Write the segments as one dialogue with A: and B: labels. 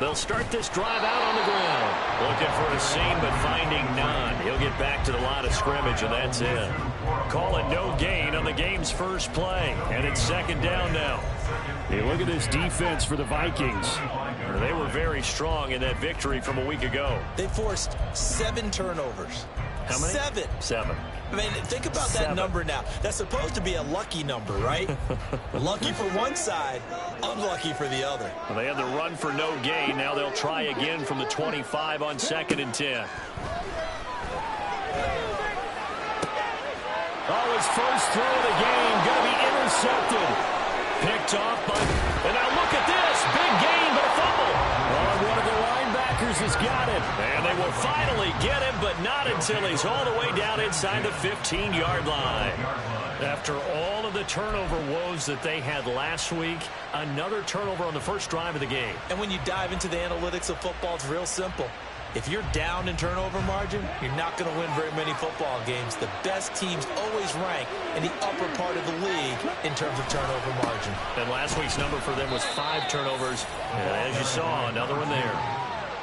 A: They'll start this drive out on the ground. Looking for a seam, but finding none. He'll get back to the line of scrimmage, and that's it. Call it no gain on the game's first play. And it's second down now. Hey, look at this defense for the Vikings. They were very strong in that victory from a week ago.
B: They forced 7 turnovers.
A: How many?
B: 7. I mean, think about that number now. That's supposed to be a lucky number, right? Lucky for one side, unlucky for the other.
A: Well, they had the run for no gain. Now they'll try again from the 25 on 2nd and 10. Oh, his first throw of the game going to be intercepted. Picked off by... And now look at this. Big gain, but a fumble. Oh, one of the linebackers has got it. And they will finally get him, but not until he's all the way down inside the 15-yard line. After all of the turnover woes that they had last week, another turnover on the first drive of the game.
B: And when you dive into the analytics of football, it's real simple. If you're down in turnover margin, you're not going to win very many football games. The best teams always rank in the upper part of the league in terms of turnover margin.
A: And last week's number for them was 5 turnovers. And as you saw, another one there.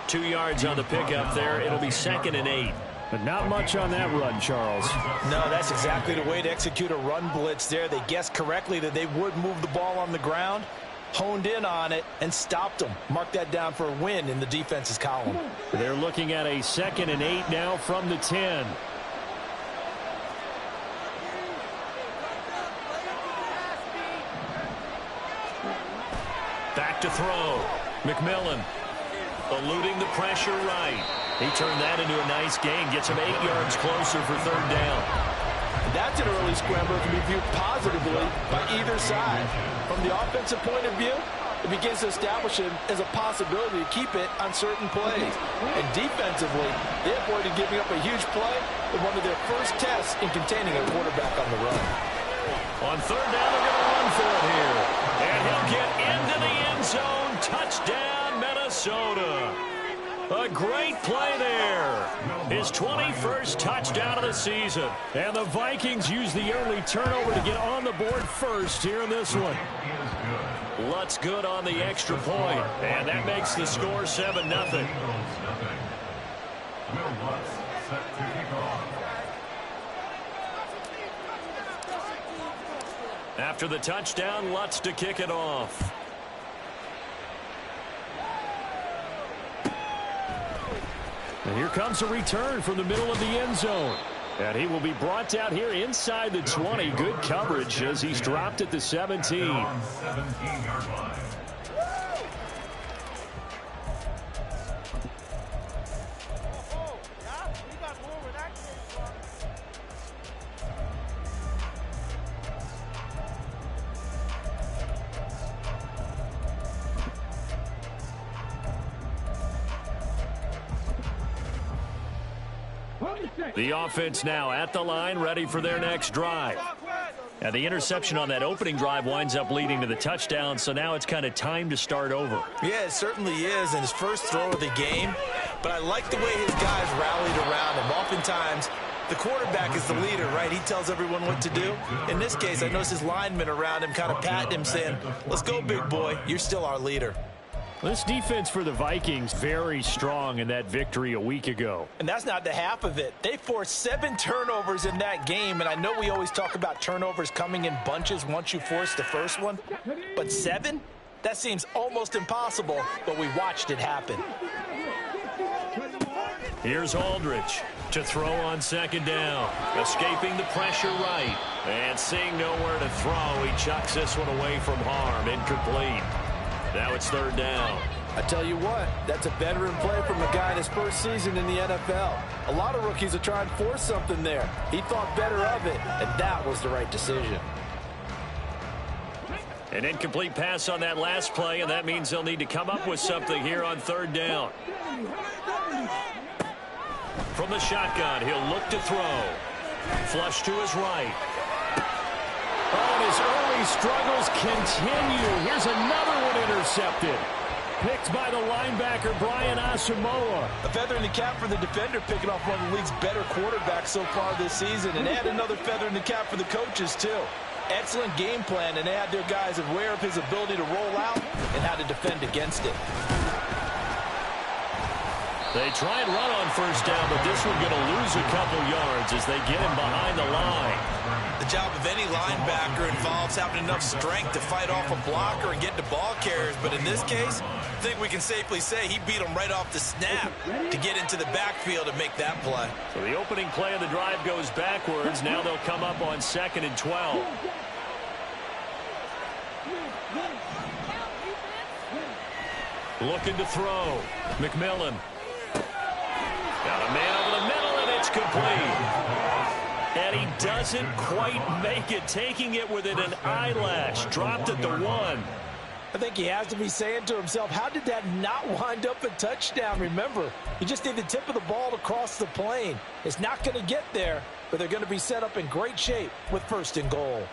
A: 2 yards on the pickup there. It'll be 2nd and 8. But not much on that run, Charles.
B: No, that's exactly the way to execute a run blitz there. They guessed correctly that they would move the ball on the ground, honed in on it, and stopped them. Mark that down for a win in the defense's column.
A: They're looking at a 2nd and 8 now from the 10. Back to throw. McMillan eluding the pressure right. He turned that into a nice gain. Gets him 8 yards closer for 3rd down.
C: That's an early scrambler that can be viewed positively by either side. From the offensive point of view, it begins to establish it as a possibility to keep it on certain plays. And defensively, they avoided giving up a huge play with one of their first tests in containing a quarterback on the run.
A: On 3rd down, they're going to run for it here. And he'll get into the end zone. Touchdown, Minnesota. A great play there. His 21st touchdown of the season. And the Vikings use the early turnover to get on the board first here in this one. Lutz good on the extra point. And that makes the score 7-0. After the touchdown, Lutz to kick it off. And here comes a return from the middle of the end zone. And he will be brought out here inside the 20. Good coverage as he's dropped at the 17. The offense now at the line, ready for their next drive. And the interception on that opening drive winds up leading to the touchdown, so now it's kind of time to start over.
B: Yeah, it certainly is, and his first throw of the game. But I like the way his guys rallied around him. Oftentimes, the quarterback is the leader, right? He tells everyone what to do. In this case, I noticed his linemen around him kind of patting him, saying, let's go, big boy. You're still our leader.
A: This defense for the Vikings, very strong in that victory a week ago.
B: And that's not the half of it. They forced 7 turnovers in that game, and I know we always talk about turnovers coming in bunches once you force the first one. But 7? That seems almost impossible, but we watched it happen.
A: Here's Aldridge to throw on 2nd down. Escaping the pressure right. And seeing nowhere to throw, he chucks this one away from harm. Incomplete. Now it's 3rd down.
C: I tell you what, that's a veteran play from a guy in his first season in the NFL. A lot of rookies are trying to force something there. He thought better of it, and that was the right decision.
A: An incomplete pass on that last play, and that means they'll need to come up with something here on 3rd down. From the shotgun, he'll look to throw. Flush to his right. Oh, and his early struggles continue. Here's another one intercepted. Picked by the linebacker, Brian Asamoah.
B: A feather in the cap for the defender, picking off one of the league's better quarterbacks so far this season. And add another feather in the cap for the coaches, too.
C: Excellent game plan, and they had their guys aware of his ability to roll out and how to defend against it.
A: They try and run on first down, but this one's going to lose a couple yards as they get him behind the line.
B: The job of any linebacker involves having enough strength to fight off a blocker and get to ball carriers. But in this case, I think we can safely say he beat him right off the snap to get into the backfield and make that play.
A: So the opening play of the drive goes backwards. Now they'll come up on 2nd and 12. Looking to throw. McMillan. Got a man over the middle, and it's complete. And he doesn't quite make it, taking it within an eyelash. Dropped at the 1.
C: I think he has to be saying to himself, how did that not wind up a touchdown? Remember, you just need the tip of the ball to cross the plane. It's not going to get there, but they're going to be set up in great shape with 1st and goal.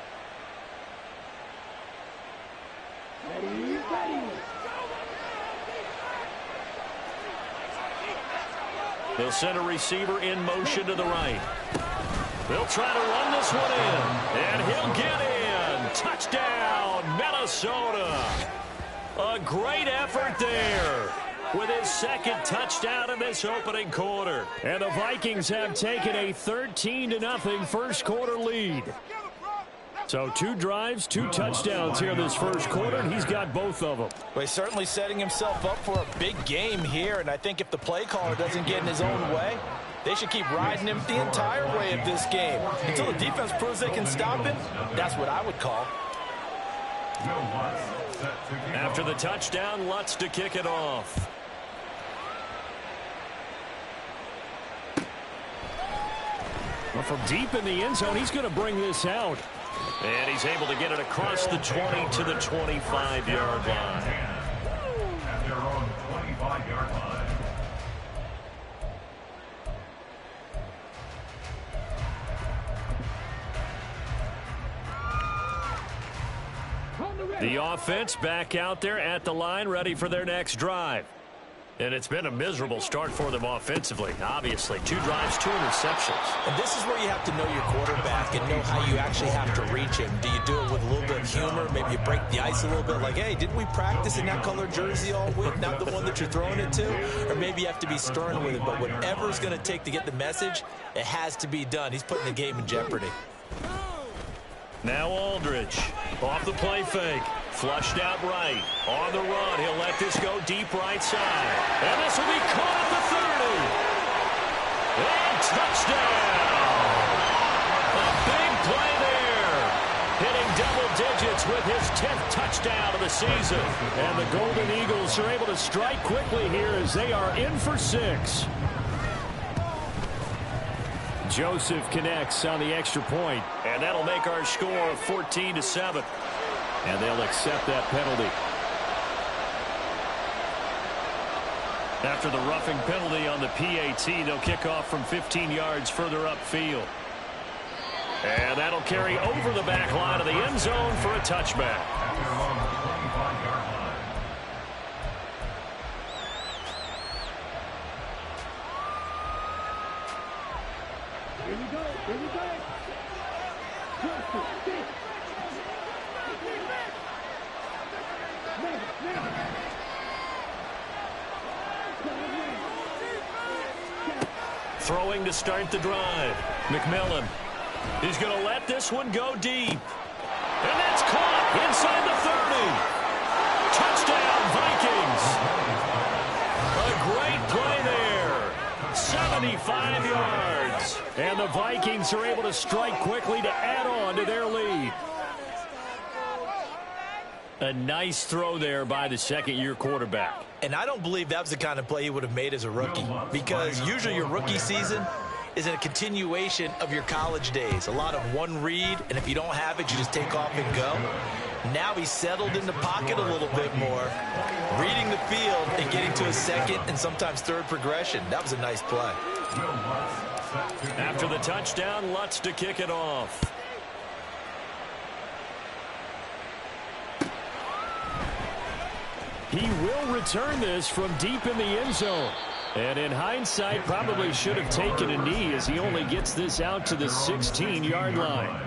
A: They'll send a receiver in motion to the right. They'll try to run this one in, and he'll get in. Touchdown, Minnesota. A great effort there with his 2nd touchdown in this opening quarter. And the Vikings have taken a 13-0 first quarter lead. So 2 drives, 2 touchdowns here this first quarter, and he's got both of them.
C: Well, he's certainly setting himself up for a big game here, and I think if the play caller doesn't get in his own way, they should keep riding him the entire way of this game. Until the defense proves they can stop him, that's what I would call.
A: After the touchdown, Lutz to kick it off. Well, from deep in the end zone, he's going to bring this out. And he's able to get it across the 20 to the 25-yard line.
D: At their own 25-yard line.
A: The offense back out there at the line, ready for their next drive. And it's been a miserable start for them offensively, obviously. 2 drives, 2 interceptions.
B: And this is where you have to know your quarterback and know how you actually have to reach him. Do you do it with a little bit of humor? Maybe you break the ice a little bit, like, hey, didn't we practice in that colored jersey all week? Not the one that you're throwing it to? Or maybe you have to be stern with it. But whatever it's going to take to get the message, it has to be done. He's putting the game in jeopardy.
A: Now Aldridge, off the play fake, flushed out right, on the run, he'll let this go deep right side, and this will be caught at the 30, and touchdown! A big play there, hitting double digits with his 10th touchdown of the season, and the Golden Eagles are able to strike quickly here as they are in for 6. Joseph connects on the extra point, and that'll make our score 14-7. And they'll accept that penalty. After the roughing penalty on the PAT, they'll kick off from 15 yards further upfield. And that'll carry over the back line of the end zone for a touchback. Throwing to start the drive. McMillan. He's going to let this one go deep. And that's caught inside the 30. Touchdown, Vikings. A great play there. 75 yards. And the Vikings are able to strike quickly to add on to their lead. A nice throw there by the second-year quarterback.
B: And I don't believe that was the kind of play he would have made as a rookie, because usually your rookie season is a continuation of your college days. A lot of one read, and if you don't have it, you just take off and go. Now he's settled in the pocket a little bit more, reading the field and getting to his 2nd and sometimes 3rd progression. That was a nice play.
A: After the touchdown, Lutz to kick it off. He will return this from deep in the end zone. And in hindsight, probably should have taken a knee as he only gets this out to the 16-yard line.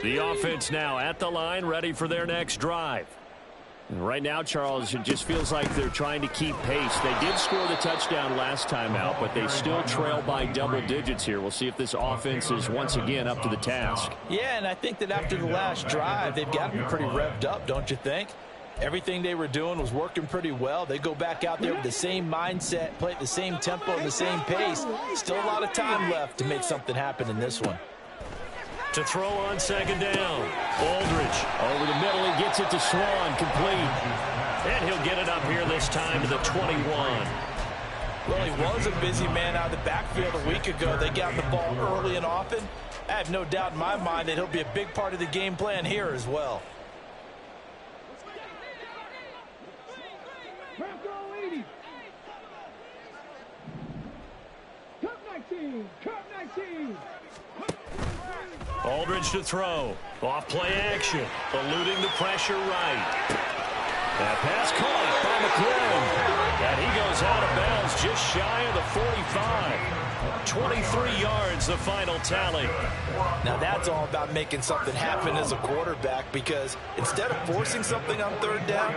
A: The offense now at the line, ready for their next drive. And right now, Charles, it just feels like they're trying to keep pace. They did score the touchdown last time out, but they still trail by double digits here. We'll see if this offense is once again up to the task.
C: Yeah, and I think that after the last drive, they've got to be pretty revved up, don't you think? Everything they were doing was working pretty well. They go back out there with the same mindset, play at the same tempo and the same pace. Still a lot of time left to make something happen in this one.
A: To throw on second down. Aldridge over the middle. He gets it to Swan, complete. And he'll get it up here this time to the 21.
C: Well, he was a busy man out of the backfield a week ago. They got the ball early and often. I have no doubt in my mind that he'll be a big part of the game plan here as well.
A: Aldridge to throw. Off play action. Eluding the pressure right. That pass caught by McLaurin. And he goes out of bounds just shy of the 45. 23 yards, the final tally.
C: Now that's all about making something happen as a quarterback, because instead of forcing something on third down,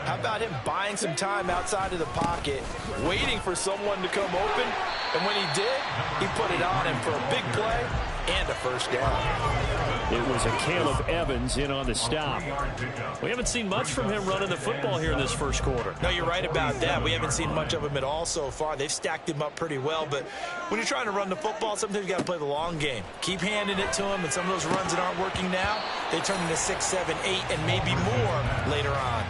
C: how about him buying some time outside of the pocket, waiting for someone to come open, and when he did, he put it on him for a big play and a first down.
A: It was a Caleb Evans in on the stop. We haven't seen much from him running the football here in this first quarter.
C: No, you're right about that. We haven't seen much of him at all so far. They've stacked him up pretty well, but when you're trying to run the football, sometimes you got to play the long game. Keep handing it to him, and some of those runs that aren't working now, they turn into 6, 7, 8, and maybe more later on.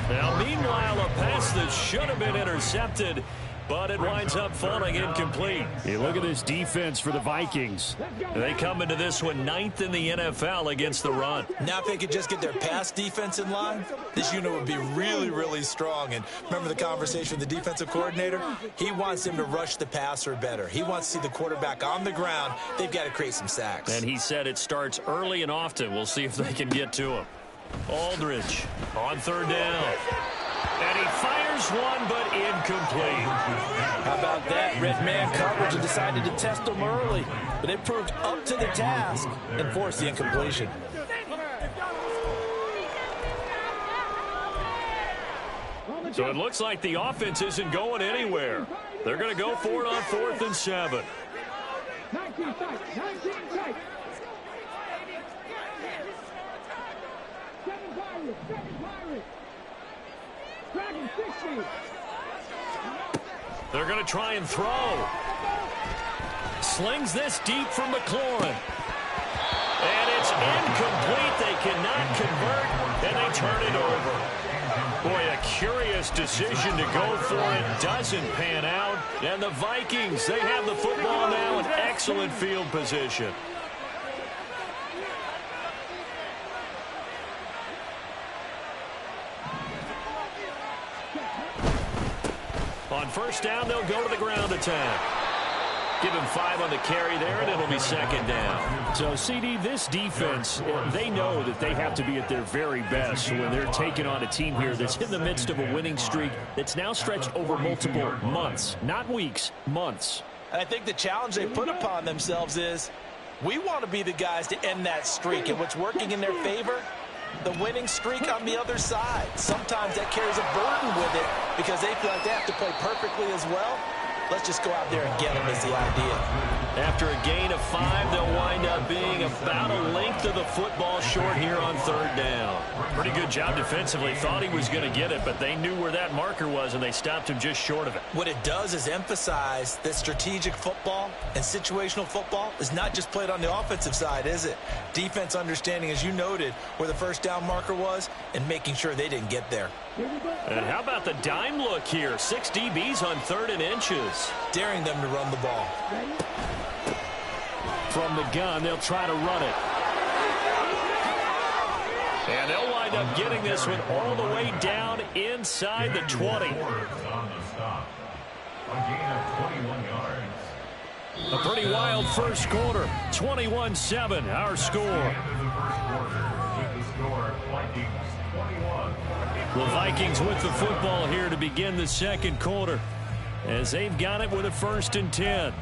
A: Now, meanwhile, a pass that should have been intercepted, but it winds up falling incomplete. Hey, look at this defense for the Vikings. They come into this one 9th in the NFL against the run.
C: Now if they could just get their pass defense in line, this unit would be really, really strong. And remember the conversation with the defensive coordinator? He wants them to rush the passer better. He wants to see the quarterback on the ground. They've got to create some sacks.
A: And he said it starts early and often. We'll see if they can get to him. Aldridge on third down. And he fires one, but incomplete.
C: How about that? Red man coverage and decided to test them early. But they proved up to the task and forced the incompletion.
A: So it looks like the offense isn't going anywhere. They're going to go for it on 4th and 7.
E: 19 tight. 19 tight. 7 Pirates. 7 Pirates. Dragon 60.
A: They're going to try and throw. Slings this deep from McLaurin. And it's incomplete. They cannot convert, and they turn it over. Boy, a curious decision to go for it. Doesn't pan out. And the Vikings, they have the football now in excellent field position. On first down, they'll go to the ground attack. Give him 5 on the carry there, and it'll be second down. So, CD, this defense, they know that they have to be at their very best when they're taking on a team here that's in the midst of a winning streak that's now stretched over multiple months. Not weeks, months.
C: And I think the challenge they put upon themselves is, we want to be the guys to end that streak. And what's working in their favor? The winning streak on the other side. Sometimes that carries a burden with it because they feel like they have to play perfectly as well. Let's just go out there and get them is the idea.
A: After a gain of 5, they'll wind up being about a length of the football short here on third down. Pretty good job defensively. Thought he was going to get it, but they knew where that marker was, and they stopped him just short of it.
C: What it does is emphasize that strategic football and situational football is not just played on the offensive side, is it? Defense understanding, as you noted, where the first down marker was and making sure they didn't get there.
A: And how about the dime look here? 6 DBs on 3rd and inches.
C: Daring them to run the ball.
A: From the gun, they'll try to run it. And they'll wind up getting this one all the way down inside the 20. A pretty wild first quarter. 21-7, our score. The Vikings with the football here to begin the second quarter, as they've got it with a 1st and 10.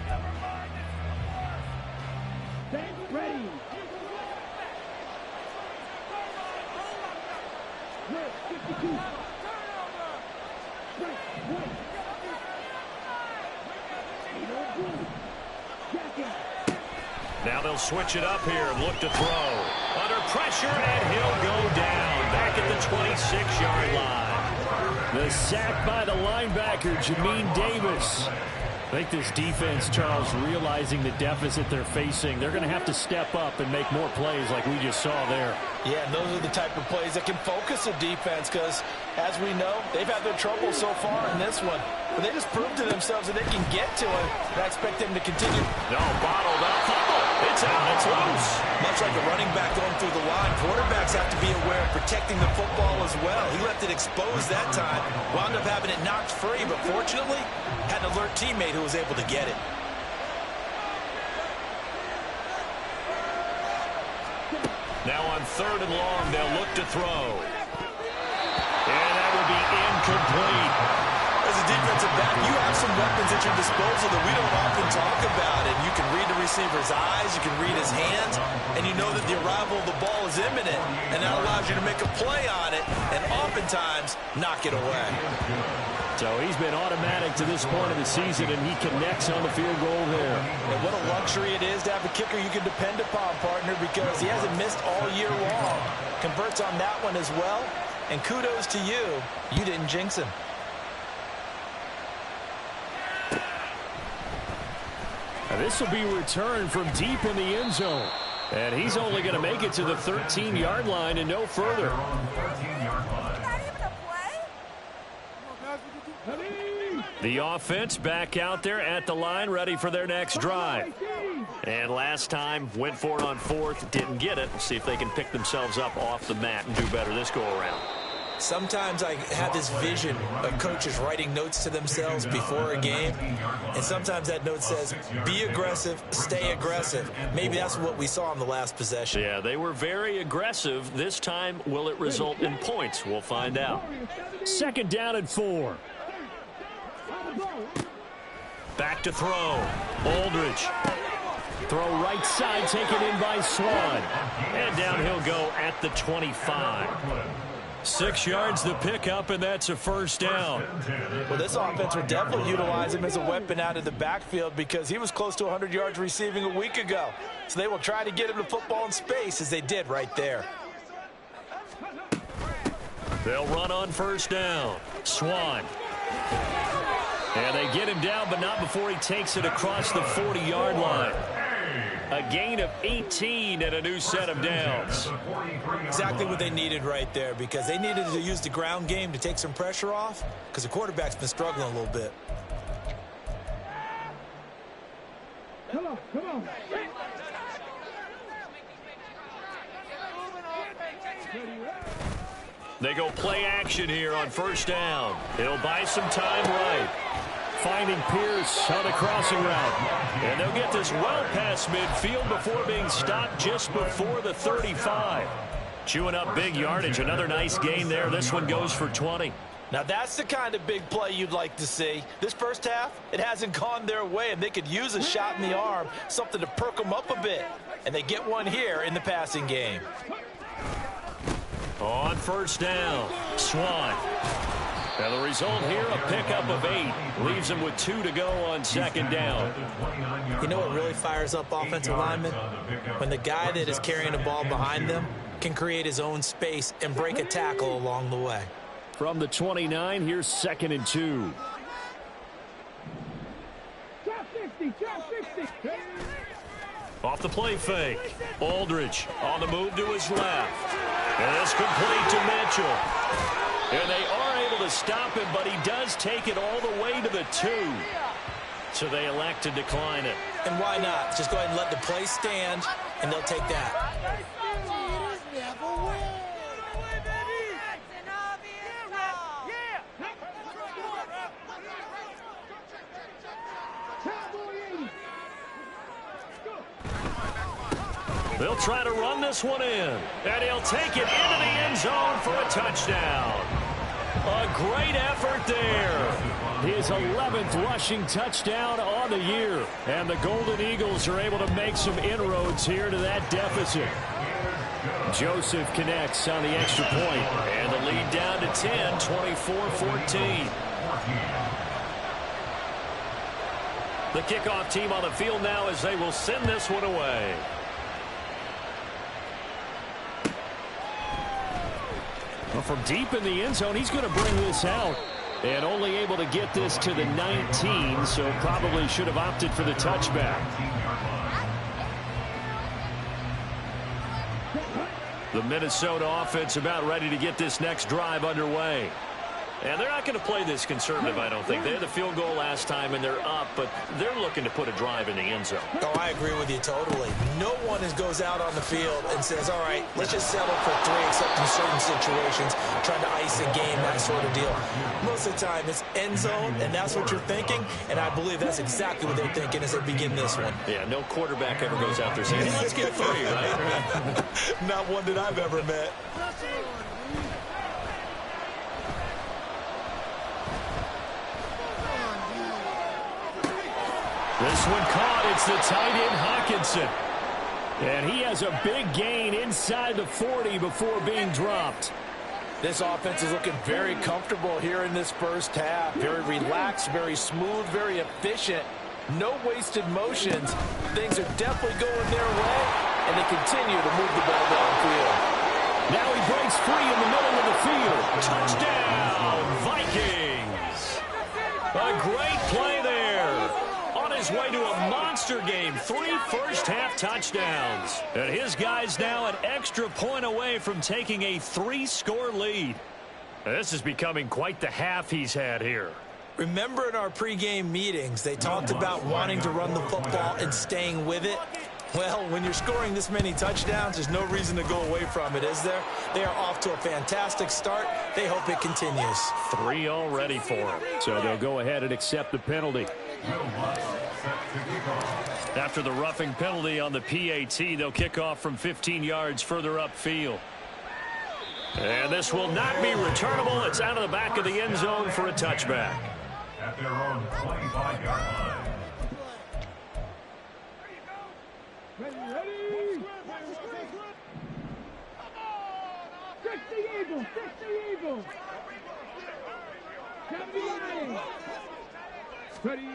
A: Now they'll switch it up here and look to throw. Under pressure, and he'll go down. Back at the 26-yard line.
F: The sack by the linebacker, Jamin Davis. I think this defense, Charles, realizing the deficit they're facing, they're going to have to step up and make more plays like we just saw there.
C: Yeah, and those are the type of plays that can focus a defense because, as we know, they've had their trouble so far in this one. But they just proved to themselves that they can get to it. And I expect them to continue.
A: No, bottled up. Fumble. It's out. It's loose.
B: Much like a running back going through the line, quarterbacks have to be aware of protecting the football as well. He left it exposed that time, wound up having it knocked free, but fortunately, had an alert teammate who was able to get it.
A: Now on 3rd and long, they'll look to throw. And that will be incomplete.
B: As a defensive back, you have some weapons at your disposal that we don't often talk about. And you can read the receiver's eyes, you can read his hands, and you know that the arrival of the ball is imminent. And that allows you to make a play on it and oftentimes knock it away.
F: So he's been automatic to this point of the season, and he connects on the field goal there.
C: And what a luxury it is to have a kicker you can depend upon, partner, because he hasn't missed all year long. Converts on that one as well. And kudos to you. You didn't jinx him.
F: Now this will be returned from deep in the end zone. And he's only going to make it to the 13-yard line and no further. The offense back out there at the line, ready for their next drive. And last time, went for it on 4th, didn't get it. We'll see if they can pick themselves up off the mat and do better this go-around.
B: Sometimes I have this vision of coaches writing notes to themselves before a game, and sometimes that note says, be aggressive, stay aggressive. Maybe that's what we saw in the last possession.
A: Yeah, they were very aggressive. This time, will it result in points? We'll find out.
F: 2nd down and 4.
A: Back to throw. Aldridge.
F: Throw right side, taken in by Swan.
A: And down he'll go at the 25. 6 yards the pickup, and that's a 1st down.
C: Well, this offense will definitely utilize him as a weapon out of the backfield because he was close to 100 yards receiving a week ago. So they will try to get him the football in space as they did right there.
A: They'll run on 1st down. Swan. And they get him down, but not before he takes it across the 40-yard line. A gain of 18 and a new set of downs.
B: Exactly what they needed right there because they needed to use the ground game to take some pressure off because the quarterback's been struggling a little bit.
E: Come on, come on.
A: They go play action here on 1st down. He'll buy some time right.
F: Finding Pierce on the crossing route.
A: And they'll get this well past midfield before being stopped just before the 35. Chewing up big yardage. Another nice gain there. This one goes for 20.
C: Now that's the kind of big play you'd like to see. This first half, it hasn't gone their way, and they could use a shot in the arm, something to perk them up a bit. And they get one here in the passing game.
A: On 1st down, Swan. And the result here, a pickup of 8. Leaves them with 2 to go on 2nd down.
B: You know what really fires up offensive linemen? When the guy that is carrying the ball behind them can create his own space and break a tackle along the way.
F: From the 29, here's 2nd and 2.
E: Drop 60, drop 60.
A: Off the play fake. Aldridge on the move to his left. And it's complete to Mitchell. And they are able to stop him, but he does take it all the way to the 2. So they elect to decline it.
B: And why not? Just go ahead and let the play stand, and they'll take that.
A: They'll try to run this one in. And he'll take it into the end zone for a touchdown. A great effort there.
F: His 11th rushing touchdown on the year. And the Golden Eagles are able to make some inroads here to that deficit. Joseph connects on the extra point. And the lead down to 10, 24-14. The kickoff team on the field now as they will send this one away. Well, from deep in the end zone, he's going to bring this out. And only able to get this to the 19, so probably should have opted for the touchback. The Minnesota offense about ready to get this next drive underway. And they're not going to play this conservative, I don't think. They had the field goal last time, and they're up, but they're looking to put a drive in the end zone.
B: Oh, I agree with you totally. No one goes out on the field and says, all right, let's just settle for 3, except in certain situations, trying to ice a game, that sort of deal. Most of the time, it's end zone, and that's what you're thinking, and I believe that's exactly what they're thinking as they begin this one.
F: Yeah, no quarterback ever goes out there saying, hey, let's get 3, right?
B: Not one that I've ever met.
F: This one caught. It's the tight end Hawkinson. And he has a big gain inside the 40 before being dropped.
C: This offense is looking very comfortable here in this first half. Very relaxed, very smooth, very efficient. No wasted motions. Things are definitely going their way, and they continue to move the ball downfield.
F: Now he breaks free in the middle of the field. Touchdown, Vikings. A great play there. On his way to a monster game, 3 first-half touchdowns. And his guys now an extra point away from taking a 3-score lead. This is becoming quite the half he's had here.
B: Remember in our pregame meetings, they talked about wanting to run the football and staying with it? Well, when you're scoring this many touchdowns, there's no reason to go away from it, is there? They are off to a fantastic start. They hope it continues.
F: 3 already for them. So they'll go ahead and accept the penalty. After the roughing penalty on the PAT, they'll kick off from 15 yards further upfield. And this will not be returnable. It's out of the back of the end zone for a touchback.
D: At their own 25-yard line.
E: Ready? Fix the eagle! Fix the eagle! Come the line! Ready?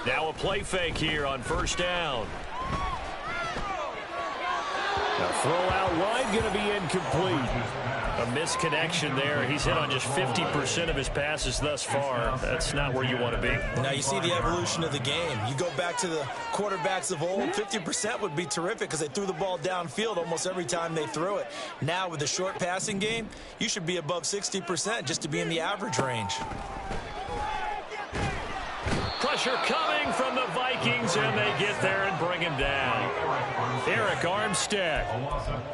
F: Now a play fake here on first down. A throw out wide going to be incomplete. A misconnection there. He's hit on just 50% of his passes thus far. That's not where you want to be.
B: Now you see the evolution of the game. You go back to the quarterbacks of old, 50% would be terrific because they threw the ball downfield almost every time they threw it. Now with the short passing game, you should be above 60% just to be in the average range.
F: Pressure coming from the Vikings, and they get there and bring him down. Eric Armstead.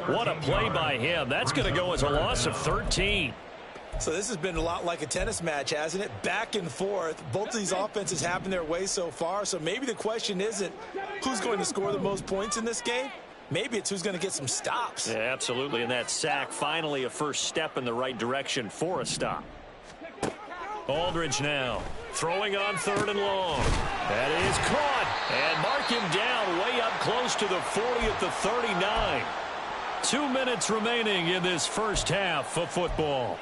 F: What a play by him. That's going to go as a loss of 13.
B: So this has been a lot like a tennis match, hasn't it? Back and forth. Both of these offenses having their way so far. So maybe the question isn't who's going to score the most points in this game. Maybe it's who's going to get some stops.
F: Yeah, absolutely. And that sack, finally a first step in the right direction for a stop. Aldridge now throwing on 3rd and long. That is caught. And mark him down way up close to the 40 at the 39. 2 minutes remaining in this first half of football.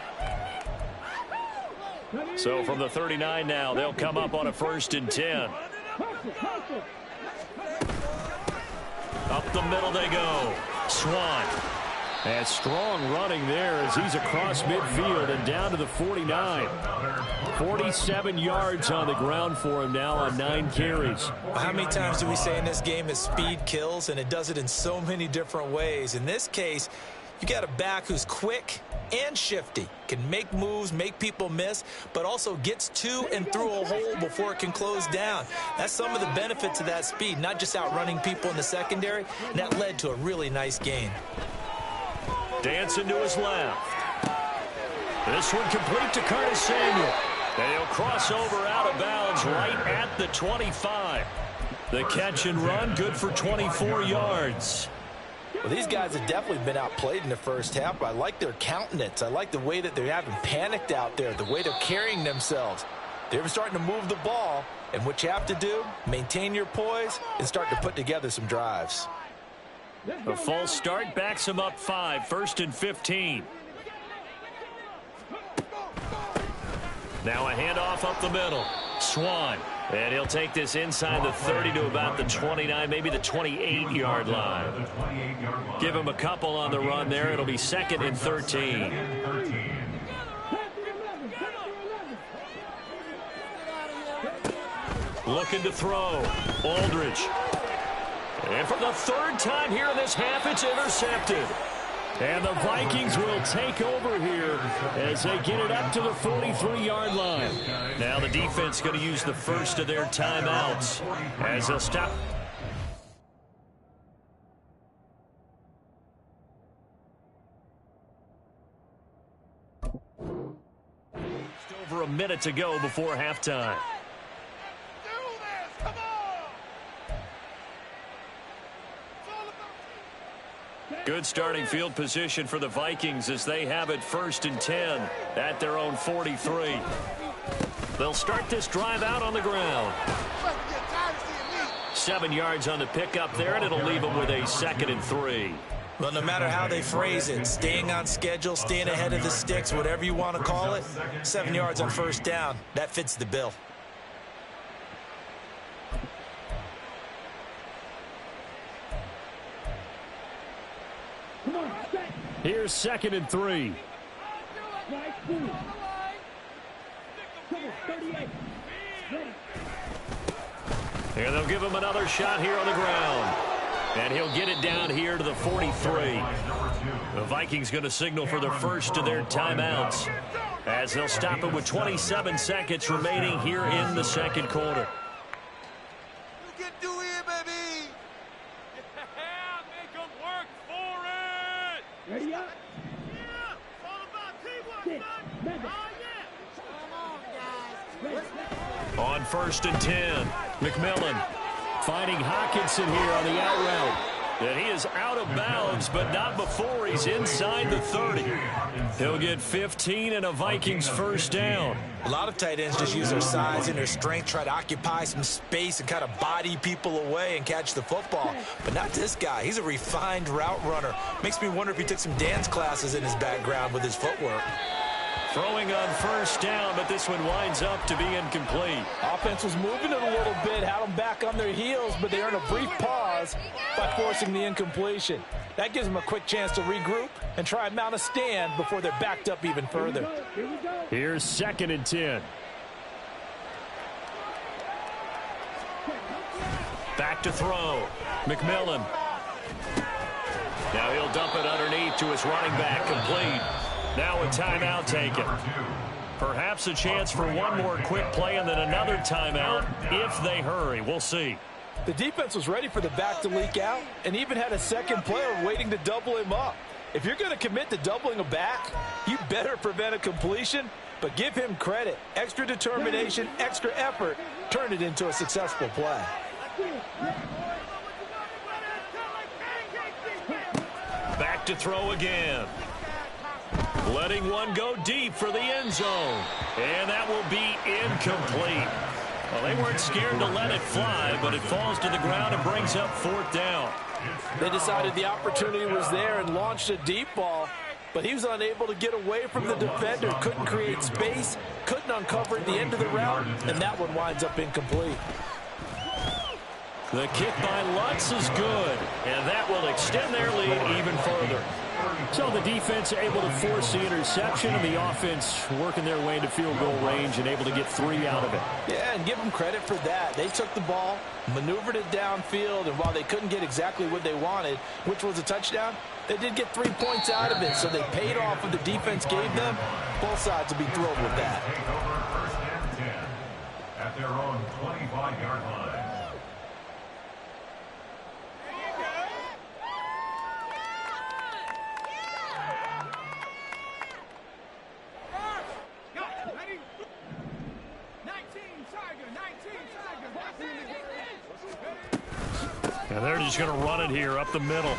F: So from the 39 now, they'll come up on a 1st and 10. Up the middle they go. Swan. And strong running there as he's across midfield and down to the 49. 47 yards on the ground for him now on 9 carries.
B: How many times do we say in this game that speed kills, and it does it in so many different ways? In this case, you got a back who's quick and shifty, can make moves, make people miss, but also gets to and through a hole before it can close down. That's some of the benefits of that speed, not just outrunning people in the secondary, and that led to a really nice gain.
F: Dancing to his left. This one complete to Curtis Samuel. And he'll cross over out of bounds right at the 25. The catch and run good for 24 yards.
C: Well, these guys have definitely been outplayed in the first half, but I like their countenance. I like the way that they haven't panicked out there, the way they're carrying themselves. They're starting to move the ball, and what you have to do, maintain your poise and start to put together some drives.
F: A false start backs him up 5, 1st and 15. Now a handoff up the middle. Swan. And he'll take this inside the 30 to about the 29, maybe the 28-yard line. Give him a couple on the run there. It'll be 2nd and 13. Looking to throw. Aldridge. And for the 3rd time here in this half, it's intercepted. And the Vikings will take over here as they get it up to the 43-yard line. Now the defense going to use the first of their timeouts as they'll stop. Just over a minute to go before halftime. Good starting field position for the Vikings as they have it 1st and 10 at their own 43. They'll start this drive out on the ground. 7 yards on the pickup there, and it'll leave them with a 2nd and 3.
B: Well, no matter how they phrase it, staying on schedule, staying ahead of the sticks, whatever you want to call it, 7 yards on 1st down, that fits the bill.
F: Here's 2nd and 3. And they'll give him another shot here on the ground. And he'll get it down here to the 43. The Vikings going to signal for the first of their timeouts as they'll stop it with 27 seconds remaining here in the 2nd quarter.
G: You can do it, baby. Yeah, make them work for it.
E: Ready up?
G: Yeah, it's all about teamwork, son. Oh, yeah. Come on, guys.
F: On 1st and 10, McMillan finding Hawkinson here on the out route. And he is out of bounds, but not before he's inside the 30. He'll get 15 and a Vikings 1st down.
B: A lot of tight ends just use their size and their strength, try to occupy some space and kind of body people away and catch the football. But not this guy. He's a refined route runner. Makes me wonder if he took some dance classes in his background with his footwork.
F: Throwing on 1st down, but this one winds up to be incomplete.
C: Offense was moving it a little bit, had them back on their heels, but they earned a brief pause by forcing the incompletion. That gives them a quick chance to regroup and try and mount a stand before they're backed up even further.
F: Here's 2nd and 10. Back to throw. McMillan. Now he'll dump it underneath to his running back, complete. Now a timeout taken. Perhaps a chance for one more quick play and then another timeout if they hurry. We'll see.
C: The defense was ready for the back to leak out and even had a second player waiting to double him up. If you're going to commit to doubling a back, you better prevent a completion, but give him credit. Extra determination, extra effort, turn it into a successful play.
F: Back to throw again. Letting one go deep for the end zone. And that will be incomplete. Well, they weren't scared to let it fly, but it falls to the ground and brings up 4th down.
C: They decided the opportunity was there and launched a deep ball, but he was unable to get away from the defender, couldn't create space, couldn't uncover at the end of the route, and that one winds up incomplete.
F: The kick by Lutz is good, and that will extend their lead even further. So the defense able to force the interception, and the offense working their way into field goal range and able to get 3 out of it.
C: Yeah, and give them credit for that. They took the ball, maneuvered it downfield, and while they couldn't get exactly what they wanted, which was a touchdown, they did get 3 points out of it, so they paid off what the defense gave them. Both sides will be thrilled with that.
D: Take over 1st and 10 at their own 25-yard line.
F: And they're just going to run it here up the middle.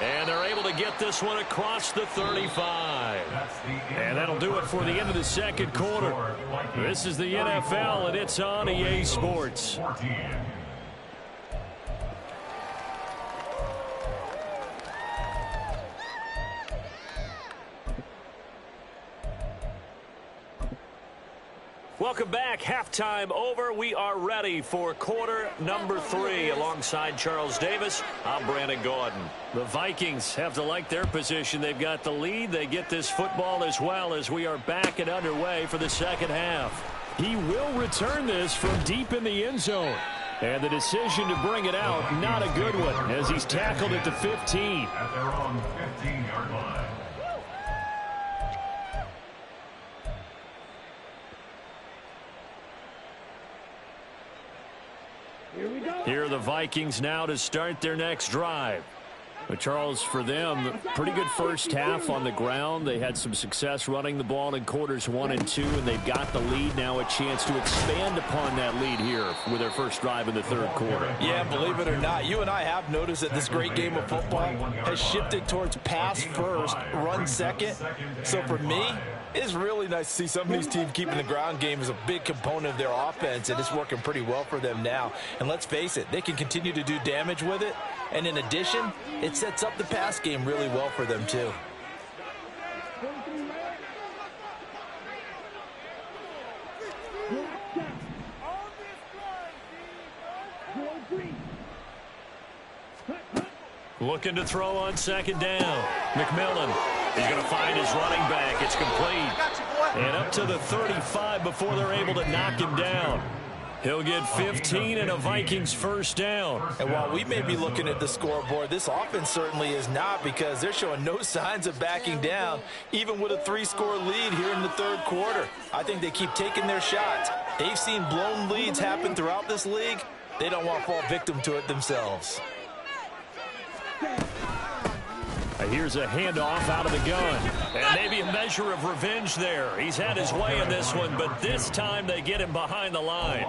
F: And they're able to get this one across the 35. And that'll do it for the end of the 2nd quarter. This is the NFL, and it's on EA Sports. Welcome back. Halftime over. We are ready for quarter number 3. Alongside Charles Davis, I'm Brandon Gordon. The Vikings have to like their position. They've got the lead. They get this football as well as we are back and underway for the second half.
H: He will return this from deep in the end zone. And the decision to bring it out, not a good one, as he's tackled at the 15.
D: At their own 15-yard line.
F: Here are the Vikings now to start their next drive.
H: But Charles, for them, pretty good first half on the ground. They had some success running the ball in quarters 1 and 2, and they've got the lead. Now a chance to expand upon that lead here with their first drive in the third quarter.
C: Yeah, believe it or not, you and I have noticed that this great game of football has shifted towards pass first, run second. So for me, it's really nice to see some of these teams keeping the ground game as a big component of their offense, and it's working pretty well for them now. And let's face it, they can continue to do damage with it. And in addition, it sets up the pass game really well for them, too.
F: Looking to throw on second down. McMillan is going to find his running back. It's complete. And up to the 35 before they're able to knock him down. He'll get 15 and a Vikings first down.
C: And while we may be looking at the scoreboard, this offense certainly is not, because they're showing no signs of backing down, even with a 3-score lead here in the third quarter. I think they keep taking their shots. They've seen blown leads happen throughout this league. They don't want to fall victim to it themselves.
F: Here's a handoff out of the gun. And maybe a measure of revenge there. He's had his way in this one, but this time they get him behind the line.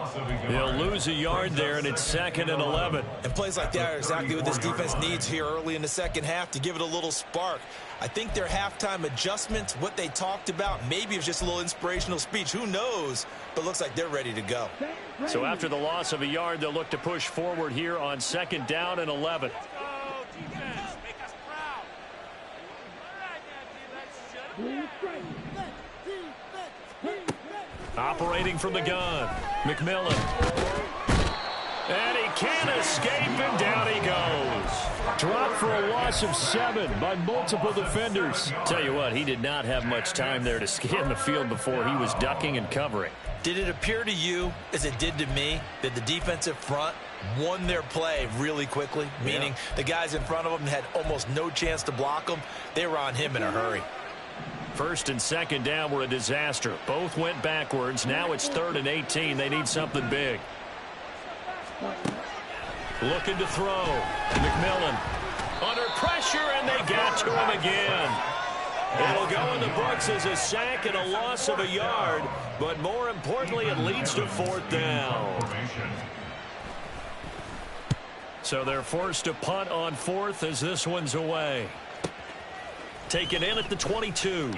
F: They'll lose a yard there, and it's 2nd and 11.
B: And plays like that are exactly what this defense needs here early in the second half to give it a little spark. I think their halftime adjustments, what they talked about, maybe it was just a little inspirational speech. Who knows? But looks like they're ready to go.
F: So after the loss of a yard, they'll look to push forward here on 2nd down and 11. Operating from the gun, McMillan. And he can't escape, and down he goes.
H: Dropped for a loss of 7 by multiple defenders.
F: Tell you what, he did not have much time there to scan the field before he was ducking and covering.
B: Did it appear to you, as it did to me, that the defensive front won their play really quickly? Meaning the guys in front of them had almost no chance to block him. They were on him in a hurry.
F: 1st and 2nd down were a disaster. Both went backwards. Now it's 3rd and 18. They need something big. Looking to throw. McMillan under pressure, and they got to him again. It'll go in the books as a sack and a loss of a yard, but more importantly, it leads to 4th down. So they're forced to punt on 4th as this one's away. Taken in at the 22.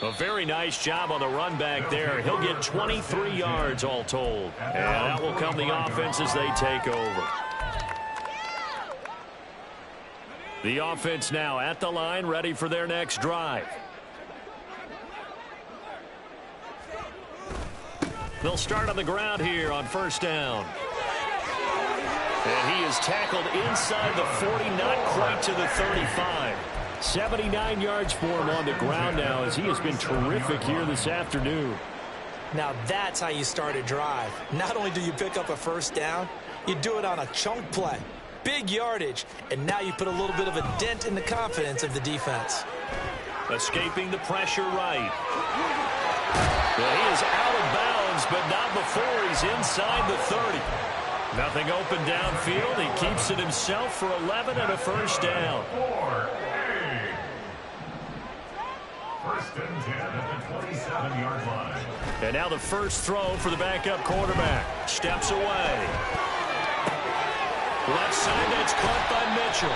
F: A very nice job on the run back there. He'll get 23 yards all told. And that will come the offense as they take over. The offense now at the line, ready for their next drive. They'll start on the ground here on 1st down. And he is tackled inside the 40, not quite to the 35.
H: 79 yards for him on the ground now, as he has been terrific here this afternoon.
B: Now that's how you start a drive. Not only do you pick up a first down, you do it on a chunk play. Big yardage, and now you put a little bit of a dent in the confidence of the defense.
F: Escaping the pressure right. Well, he is out of bounds, but not before he's inside the 30. Nothing open downfield. He keeps it himself for 11 and a first down.
D: 1st and 10 at the 27-yard line.
F: And now the first throw for the backup quarterback. Steps away. Left side, that's caught by Mitchell.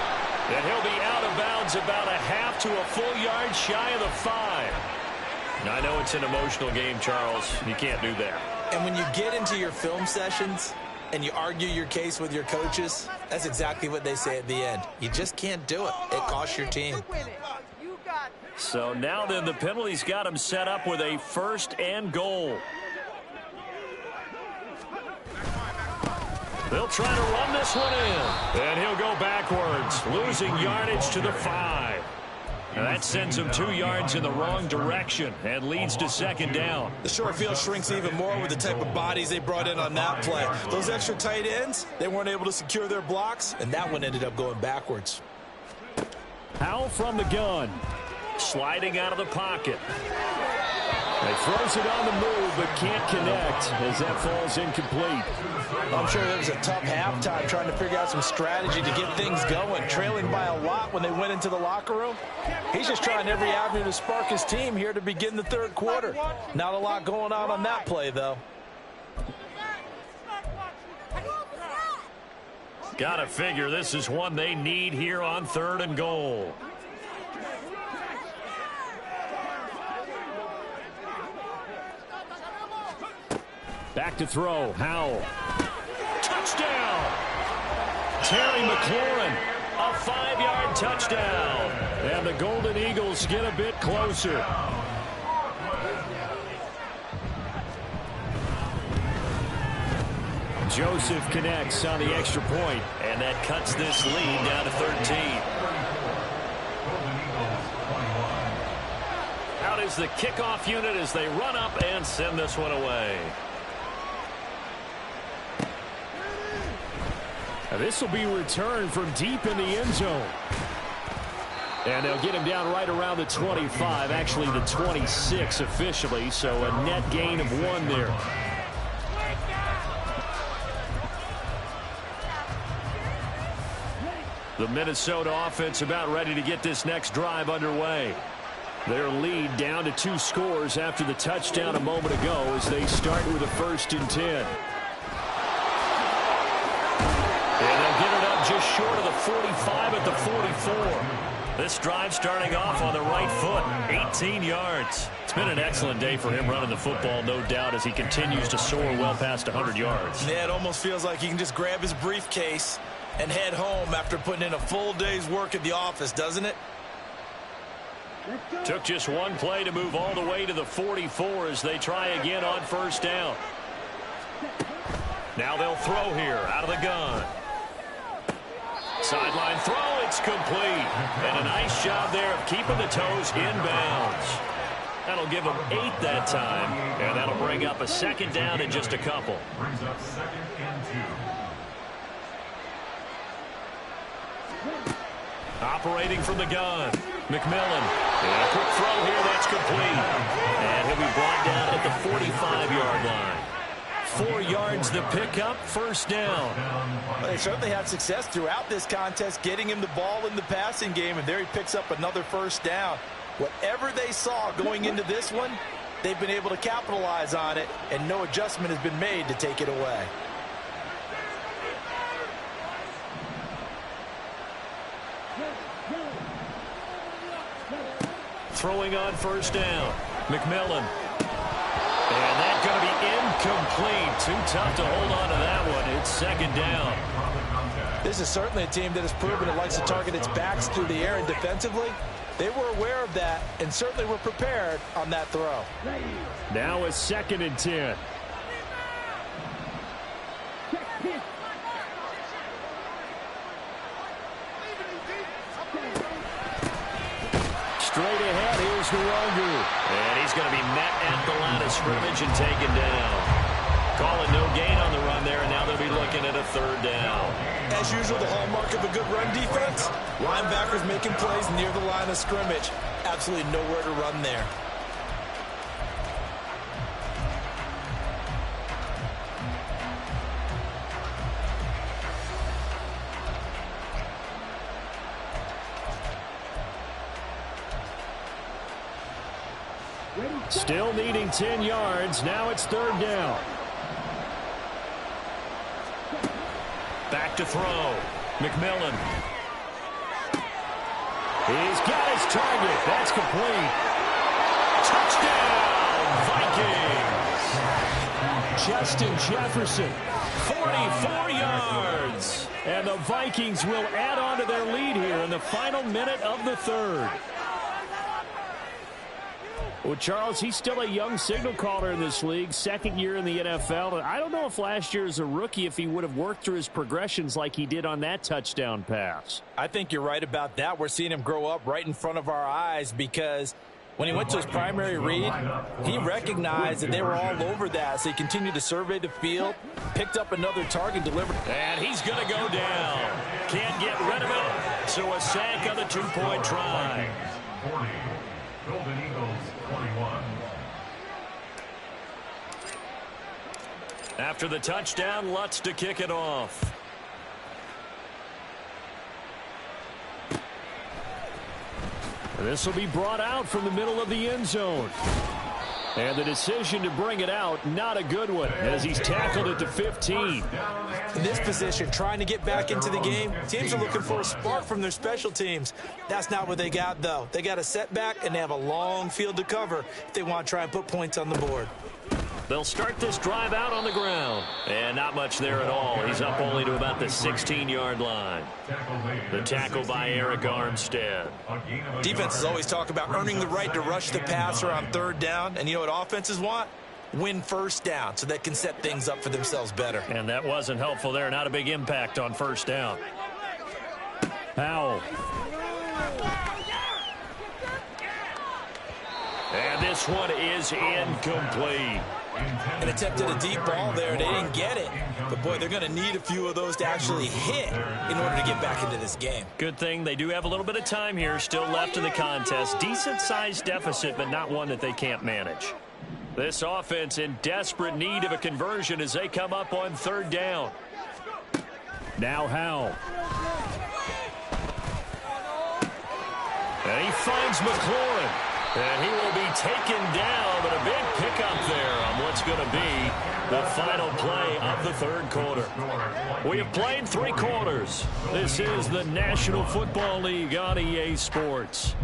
F: And he'll be out of bounds about a half to a full yard shy of the 5. Now, I know it's an emotional game, Charles. You can't do that.
B: And when you get into your film sessions and you argue your case with your coaches, that's exactly what they say at the end. You just can't do it. It costs your team.
G: You got
F: So now then the penalty's got him set up with a 1st and goal. They'll try to run this one in. And he'll go backwards, losing yardage to the 5. Now that sends him 2 yards in the wrong direction and leads to 2nd down.
B: The short field shrinks even more with the type of bodies they brought in on that play. Those extra tight ends, they weren't able to secure their blocks, and that one ended up going backwards.
H: Howell from the gun.
F: Sliding out of the pocket.
H: He throws it on the move, but can't connect as that falls incomplete.
B: I'm sure it was a tough halftime trying to figure out some strategy to get things going, trailing by a lot when they went into the locker room. He's just trying every avenue to spark his team here to begin the 3rd quarter. Not a lot going on that play, though.
F: Gotta figure this is one they need here on 3rd and goal.
H: Back to throw. Howell.
F: Touchdown! Terry McLaurin, a 5-yard touchdown.
H: And the Golden Eagles get a bit closer. Joseph connects on the extra point.
F: And that cuts this lead down to 13. Out is the kickoff unit as they run up and send this one away.
H: Now this will be returned from deep in the end zone. And they'll get him down right around the 25, actually the 26 officially, so a net gain of 1 there.
F: The Minnesota offense about ready to get this next drive underway.
H: Their lead down to 2 scores after the touchdown a moment ago as they start with a 1st and 10.
F: And they'll get it up just short of the 45 at the 44. This drive starting off on the right foot, 18 yards. It's been an excellent day for him running the football, no doubt, as he continues to soar well past 100 yards.
B: Yeah, it almost feels like he can just grab his briefcase and head home after putting in a full day's work at the office, doesn't it?
F: Took just 1 play to move all the way to the 44 as they try again on 1st down. Now they'll throw here out of the gun. Sideline throw, it's complete. And a nice job there of keeping the toes inbounds. That'll give them 8 that time, and that'll bring up a 2nd down in just a couple.
D: Brings up 2nd and 2.
F: Operating from the gun, McMillan. And a quick throw here, that's complete. And he'll be brought down at the 45-yard line. 4 yards the pickup, 1st down.
B: Well, they certainly had success throughout this contest getting him the ball in the passing game, and there he picks up another 1st down. Whatever they saw going into this one, they've been able to capitalize on it, and no adjustment has been made to take it away.
F: Throwing on 1st down, McMillan. And that's going to be incomplete. Too tough to hold on to that one. It's 2nd down.
B: This is certainly a team that has proven it likes to target its backs through the air, and defensively, they were aware of that and certainly were prepared on that throw.
H: Now a 2nd and 10. Straight ahead, here's Nwogu.
F: And he's going to be met at the line of scrimmage and taken down. Calling no gain on the run there, and now they'll be looking at a 3rd down.
B: As usual, the hallmark of a good run defense, linebackers making plays near the line of scrimmage. Absolutely nowhere to run there.
H: Still needing 10 yards. Now it's 3rd down.
F: Back to throw. McMillan.
H: He's got his target. That's complete.
F: Touchdown, Vikings.
H: Justin Jefferson.
F: 44 yards.
H: And the Vikings will add on to their lead here in the final minute of the 3rd. Well, Charles, he's still a young signal caller in this league, second year in the NFL. I don't know if last year as a rookie if he would have worked through his progressions like he did on that touchdown pass.
B: I think you're right about that. We're seeing him grow up right in front of our eyes because when he went to his primary read, he recognized that they were all over that, so he continued to survey the field, picked up another target, delivered.
A: And he's going to go down. Can't get rid of it, so a sack on the two-point try.
D: 40. Golden Eagles 21.
A: After the touchdown, Lutz to kick it off.
H: This will be brought out from the middle of the end zone. And the decision to bring it out, not a good one, as he's tackled at the 15.
B: In this position, trying to get back into the game, teams are looking for a spark from their special teams. That's not what they got, though. They got a setback, and they have a long field to cover if they want to try and put points on the board.
A: They'll start this drive out on the ground. And not much there at all. He's up only to about the 16-yard line. The tackle by Eric Armstead.
B: Defenses always talk about earning the right to rush the passer on third down. And you know what offenses want? Win first down so they can set things up for themselves better.
A: And that wasn't helpful there. Not a big impact on first down.
H: Howell.
A: And this one is incomplete.
B: And attempted a deep ball there. They didn't get it. But, boy, they're going to need a few of those to actually hit in order to get back into this game.
A: Good thing they do have a little bit of time here still left in the contest. Decent-sized deficit, but not one that they can't manage. This offense in desperate need of a conversion as they come up on third down.
H: Now Howell.
A: And he finds McLaurin. And he will be taken down, but a big pickup there on what's going to be the final play of the third quarter. We have played 3 quarters. This is the National Football League on EA Sports.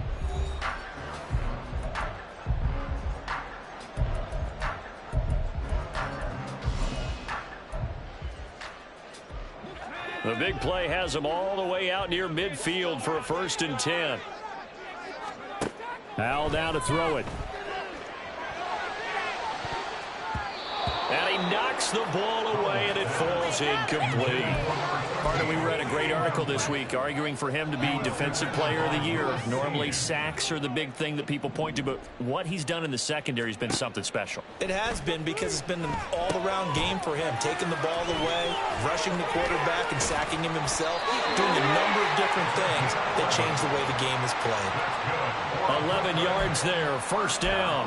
A: The big play has them all the way out near midfield for a 1st and 10.
H: Howell down to throw it.
A: And he knocks the ball away, and it falls incomplete. Partner, we read a great article this week arguing for him to be Defensive Player of the Year. Normally, sacks are the big thing that people point to, but what he's done in the secondary has been something special.
B: It has been because it's been an all-around game for him, taking the ball away, rushing the quarterback, and sacking him himself, doing a number of different things that change the way the game is played.
A: 11 yards there, 1st down.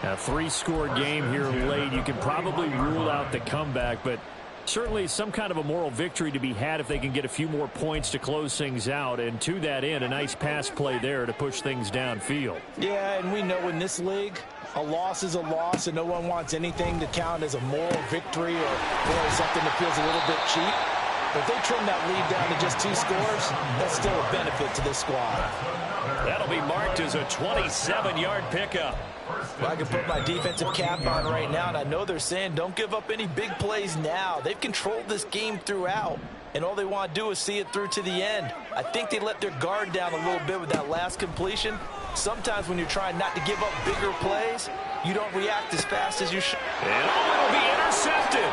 H: A 3-score game here late. You can probably rule out the comeback, but certainly some kind of a moral victory to be had if they can get a few more points to close things out. And to that end, a nice pass play there to push things downfield.
B: Yeah, and we know in this league, a loss is a loss, and no one wants anything to count as a moral victory or something that feels a little bit cheap. But if they trim that lead down to just 2 scores, that's still a benefit to this squad.
A: That'll be marked as a 27-yard pickup.
B: Well, I can put my defensive cap on right now, and I know they're saying don't give up any big plays now. They've controlled this game throughout, and all they want to do is see it through to the end. I think they let their guard down a little bit with that last completion. Sometimes when you're trying not to give up bigger plays, you don't react as fast as you should.
A: And it'll be intercepted.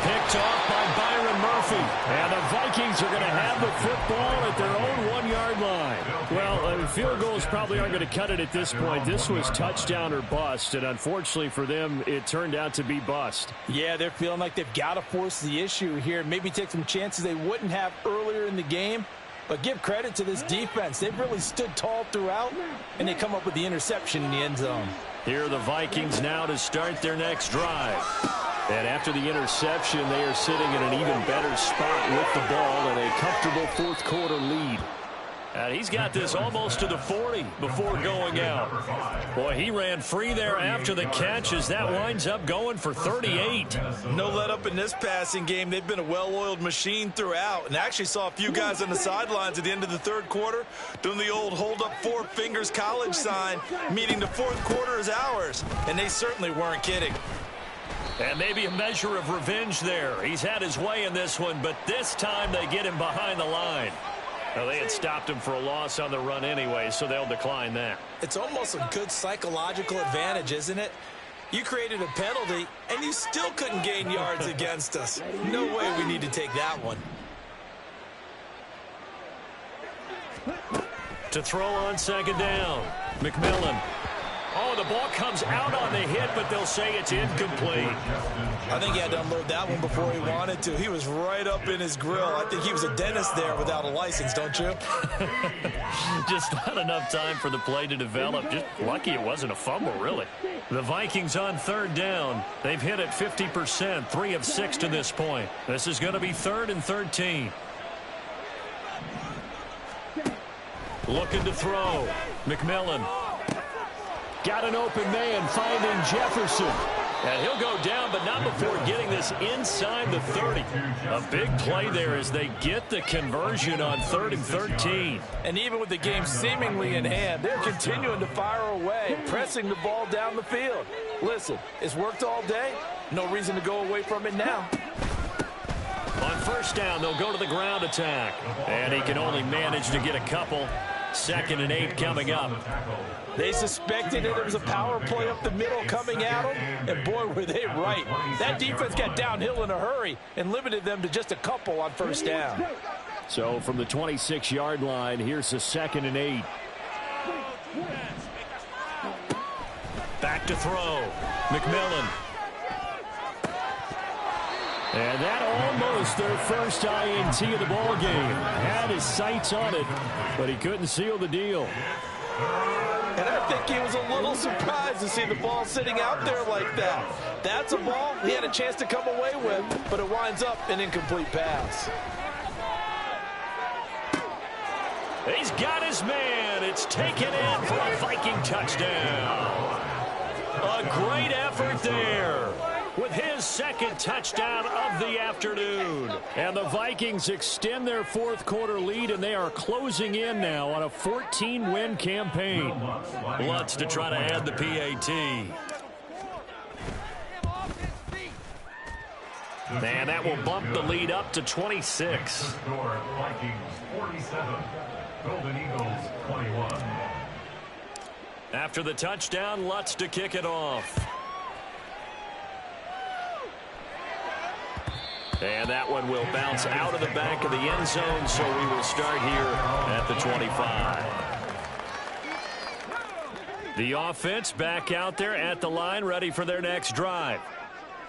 A: Picked off by Byron Murphy. And the Vikings are going to have the football at their own 1-yard line.
H: Well, field goals probably aren't going to cut it at this point. This was touchdown or bust, and unfortunately for them, it turned out to be bust.
B: Yeah, they're feeling like they've got to force the issue here, maybe take some chances they wouldn't have earlier in the game. But give credit to this defense. They've really stood tall throughout, and they come up with the interception in the end zone.
A: Here are the Vikings now to start their next drive. And after the interception, they are sitting in an even better spot with the ball and a comfortable 4th quarter lead. And he's got this almost to the 40 before going out. Boy, he ran free there after the catch as that winds up going for 38.
B: No let up in this passing game. They've been a well-oiled machine throughout. And actually saw a few guys on the sidelines at the end of the 3rd quarter doing the old hold up 4 fingers college sign, meaning the 4th quarter is ours. And they certainly weren't kidding.
A: And maybe a measure of revenge there. He's had his way in this one, but this time they get him behind the line.
F: Well, they had stopped him for a loss on the run anyway, so they'll decline that.
B: It's almost a good psychological advantage, isn't it? You created a penalty, and you still couldn't gain yards against us. No way we need to take that one.
F: To throw on second down, McMillan. Oh, the ball comes out on the hit, but they'll say it's incomplete.
B: I think he had to unload that one before he wanted to. He was right up in his grill. I think he was a dentist there without a license, don't you?
F: Just not enough time for the play to develop. Just lucky it wasn't a fumble, really. The Vikings on third down. They've hit it 50%, 3 of 6 to this point. This is going to be 3rd and 13. Looking to throw. McMillan. Got an open man, finding Jefferson. And he'll go down, but not before getting this inside the 30. A big play there as they get the conversion on 3rd and 13.
C: And even with the game seemingly in hand, they're continuing to fire away, pressing the ball down the field. Listen, it's worked all day. No reason to go away from it now.
F: On first down, they'll go to the ground attack. And he can only manage to get a couple. 2nd and 8 coming up.
C: They suspected that it was a power play up the middle coming at them, and boy, were they right. That defense got downhill in a hurry and limited them to just a couple on first down.
H: So from the 26-yard line, here's the 2nd and 8.
F: Back to throw. McMillan.
H: And that almost their first INT of the ball game. Had his sights on it, but he couldn't seal the deal.
C: And I think he was a little surprised to see the ball sitting out there like that. That's a ball he had a chance to come away with, but it winds up an incomplete pass.
F: He's got his man. It's taken in for a Viking touchdown. A great effort there with his 2nd touchdown of the afternoon.
H: And the Vikings extend their 4th quarter lead, and they are closing in now on a 14-win campaign.
F: Lutz to try to add the PAT. And that will bump the lead up to 26.
D: Score Vikings 47, Golden Eagles 21.
F: After the touchdown, Lutz to kick it off. And that one will bounce out of the back of the end zone, so we will start here at the 25. The offense back out there at the line, ready for their next drive.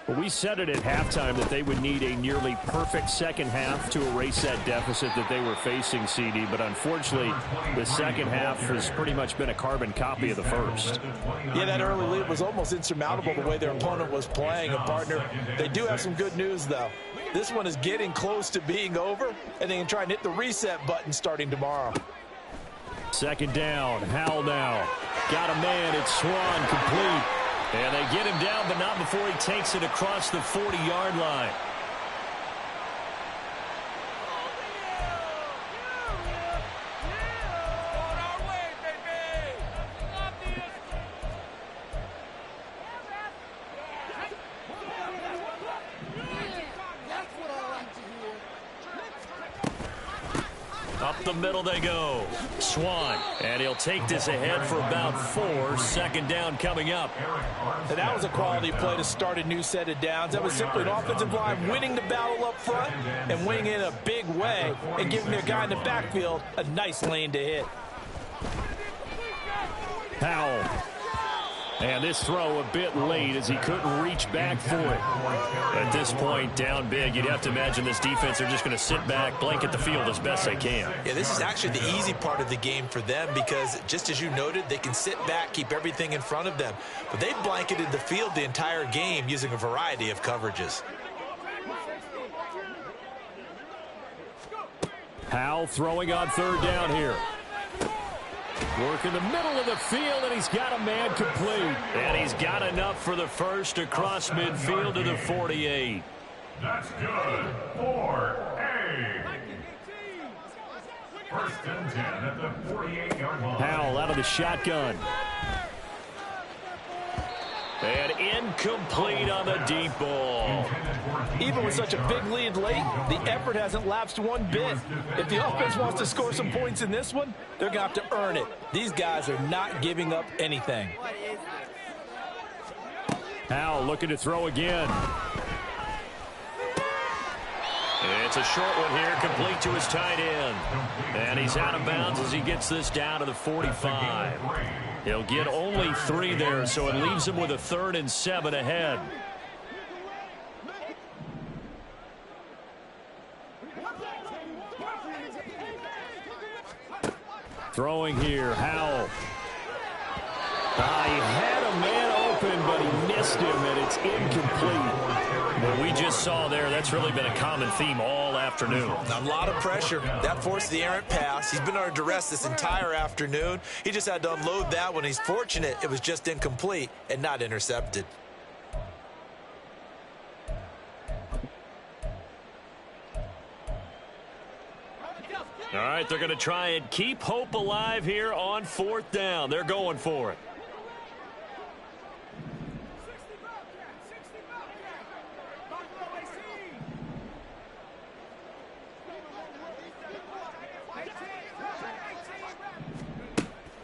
H: Well, we said it at halftime that they would need a nearly perfect second half to erase that deficit that they were facing, CD. But unfortunately, the second half has pretty much been a carbon copy of the first.
C: Yeah, that early lead was almost insurmountable the way their opponent was playing. And, partner, they do have some good news, though. This one is getting close to being over, and they can try and hit the reset button starting tomorrow.
H: 2nd down, Howell now. Got a man, it's Swan, complete.
F: And they get him down, but not before he takes it across the 40-yard line. Up the middle they go. Swan. And he'll take this ahead for about 4. 2nd down coming up.
C: And that was a quality play to start a new set of downs. That was simply an offensive line winning the battle up front and winning in a big way and giving their guy in the backfield a nice lane to hit.
H: Howell. And this throw a bit late as he couldn't reach back for it.
F: At this point, down big, you'd have to imagine this defense are just going to sit back, blanket the field as best they can.
B: Yeah, this is actually the easy part of the game for them because, just as you noted, they can sit back, keep everything in front of them. But they blanketed the field the entire game using a variety of coverages.
H: Howell throwing on 3rd down here. Work in the middle of the field, and he's got a man complete.
F: And he's got enough for the first across midfield to the 48.
D: That's good for A. 1st and 10 at the 48-yard line.
H: Howell out of the shotgun.
A: And incomplete on the deep ball.
C: Even with such a big lead late, the effort hasn't lapsed one bit. If the offense wants to score some points in this one, they're going to have to earn it. These guys are not giving up anything.
H: Howell looking to throw again.
A: It's a short one here, complete to his tight end. And he's out of bounds as he gets this down to the 45. He'll get only 3 there, so it leaves him with a 3rd and 7 ahead.
H: Throwing here, Howell. He had a man open, but he missed him, and it's incomplete.
A: What we just saw there, that's really been a common theme all afternoon.
B: A lot of pressure. That forced the errant pass. He's been under duress this entire afternoon. He just had to unload that one. He's fortunate it was just incomplete and not intercepted.
A: All right, they're going to try and keep hope alive here on 4th down. They're going for it.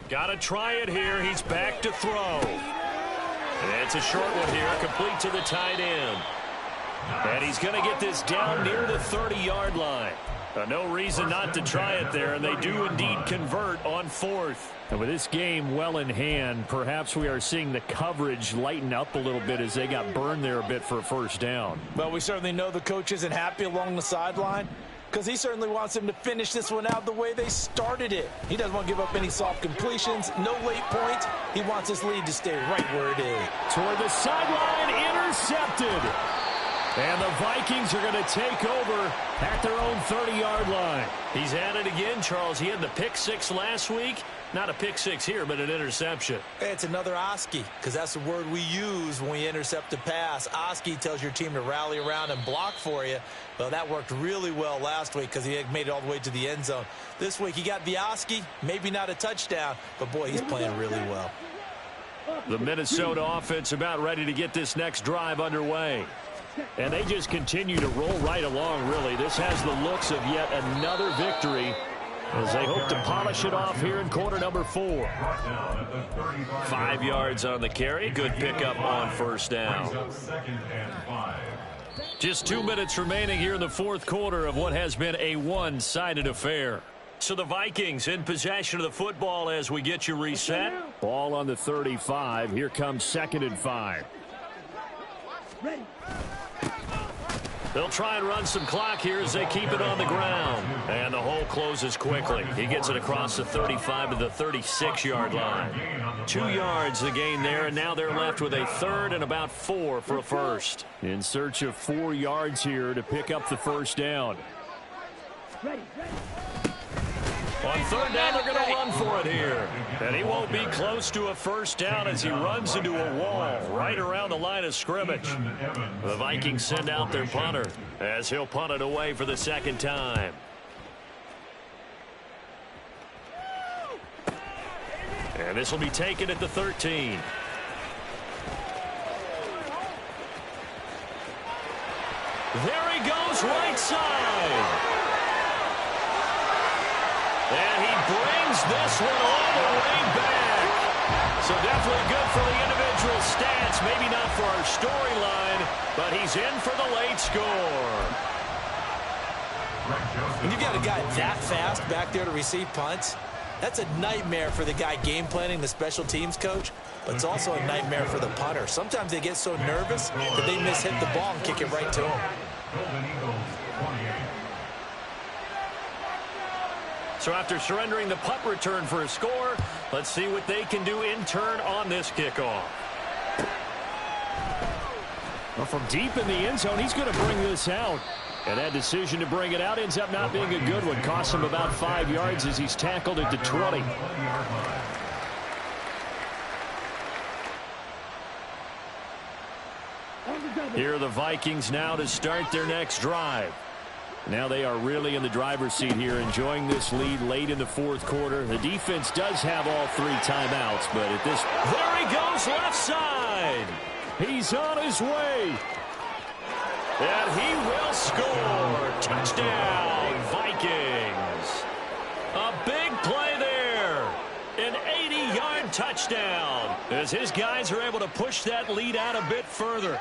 A: Got to try it here. He's back to throw. And it's a short one here, complete to the tight end. And he's going to get this down near the 30-yard line. No reason not to try it there, and they do indeed convert on 4th.
H: And with this game well in hand, perhaps we are seeing the coverage lighten up a little bit as they got burned there a bit for a 1st down.
C: Well, we certainly know the coach isn't happy along the sideline because he certainly wants them to finish this one out the way they started it. He doesn't want to give up any soft completions, no late points. He wants his lead to stay right where it is.
H: Toward the sideline, intercepted. And the Vikings are going to take over at their own 30-yard line.
A: He's at it again, Charles. He had the pick 6 last week. Not a pick 6 here, but an interception.
B: It's another Oski, because that's the word we use when we intercept a pass. Oski tells your team to rally around and block for you. Well, that worked really well last week because he had made it all the way to the end zone. This week he got the Oski, maybe not a touchdown, but boy, he's playing really well.
A: The Minnesota offense about ready to get this next drive underway.
H: And they just continue to roll right along, really. This has the looks of yet another victory as they hope to polish it off here in quarter number 4.
A: 5 yards on the carry. Good pickup on 1st down. Just 2 minutes remaining here in the 4th quarter of what has been a one-sided affair. So the Vikings in possession of the football as we get you reset.
H: Ball on the 35. Here comes 2nd and 5.
E: Ready.
A: They'll try and run some clock here as they keep it on the ground. And the hole closes quickly. He gets it across the 35 to the 36-yard line. 2 yards the gain there, and now they're left with a 3rd and about 4 for a 1st.
H: In search of 4 yards here to pick up the 1st down.
E: Ready.
A: On 3rd down, they're going to run for it here. And he won't be close to a 1st down as he runs into a wall right around the line of scrimmage. The Vikings send out their punter as he'll punt it away for the 2nd time. And this will be taken at the 13. There he goes, right side. And he brings this one all the way back. So definitely good for the individual stats. Maybe not for our storyline, but he's in for the late score.
B: When you've got a guy that fast back there to receive punts, that's a nightmare for the guy game planning, the special teams coach, but it's also a nightmare for the punter. Sometimes they get so nervous that they mishit the ball and kick it right to him.
A: So after surrendering the punt return for a score, let's see what they can do in turn on this kickoff.
H: Well, from deep in the end zone, he's going to bring this out. And that decision to bring it out ends up not being a good one. Costs him about 5 yards as he's tackled at the 20.
A: Here are the Vikings now to start their next drive.
H: Now they are really in the driver's seat here, enjoying this lead late in the fourth quarter. The defense does have all 3 timeouts, but at this...
A: There he goes left side.
H: He's on his way.
A: And he will score. Touchdown, Vikings. A big play there. An 80-yard touchdown as his guys are able to push that lead out a bit further.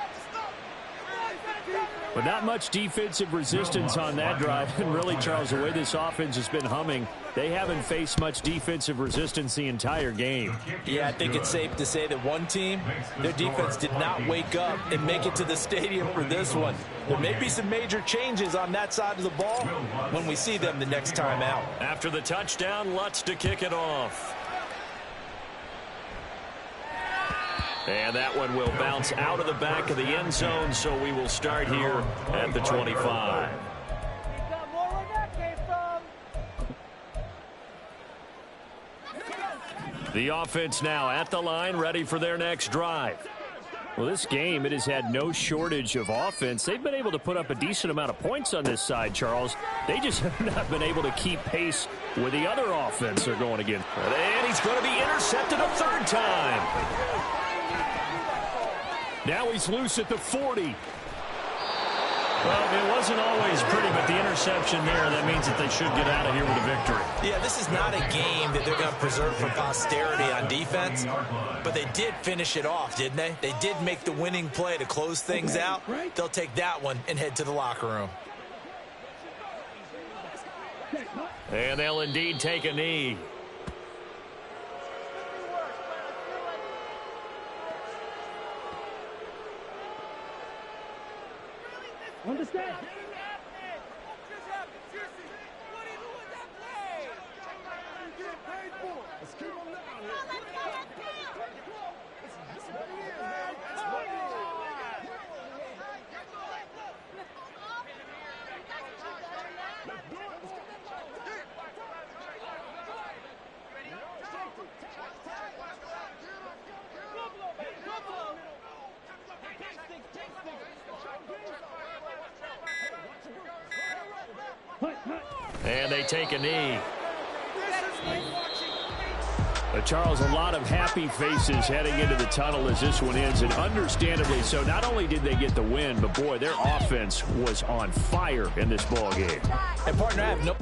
H: But not much defensive resistance on that drive. And really, Charles, the way this offense has been humming, they haven't faced much defensive resistance the entire game.
B: Yeah, I think it's safe to say that one team, their defense did not wake up and make it to the stadium for this one. There may be some major changes on that side of the ball when we see them the next time out.
A: After the touchdown, Lutz to kick it off. And that one will bounce out of the back of the end zone, so we will start here at the 25. The offense now at the line, ready for their next drive.
H: Well, this game, it has had no shortage of offense. They've been able to put up a decent amount of points on this side, Charles. They just have not been able to keep pace with the other offense they're going against.
A: And he's going to be intercepted a third time.
H: Now he's loose at the 40.
A: Well, it wasn't always pretty, but the interception there, that means that they should get out of here with a victory.
B: Yeah, this is not a game that they're going to preserve for posterity on defense, but they did finish it off, didn't they? They did make the winning play to close things out. They'll take that one and head to the locker room.
A: And they'll indeed take a knee.
E: Understand?
A: And they take a knee.
H: Charles, a lot of happy faces heading into the tunnel as this one ends, and understandably so. Not only did they get the win, but boy, their offense was on fire in this ball game.
B: And partner, I have no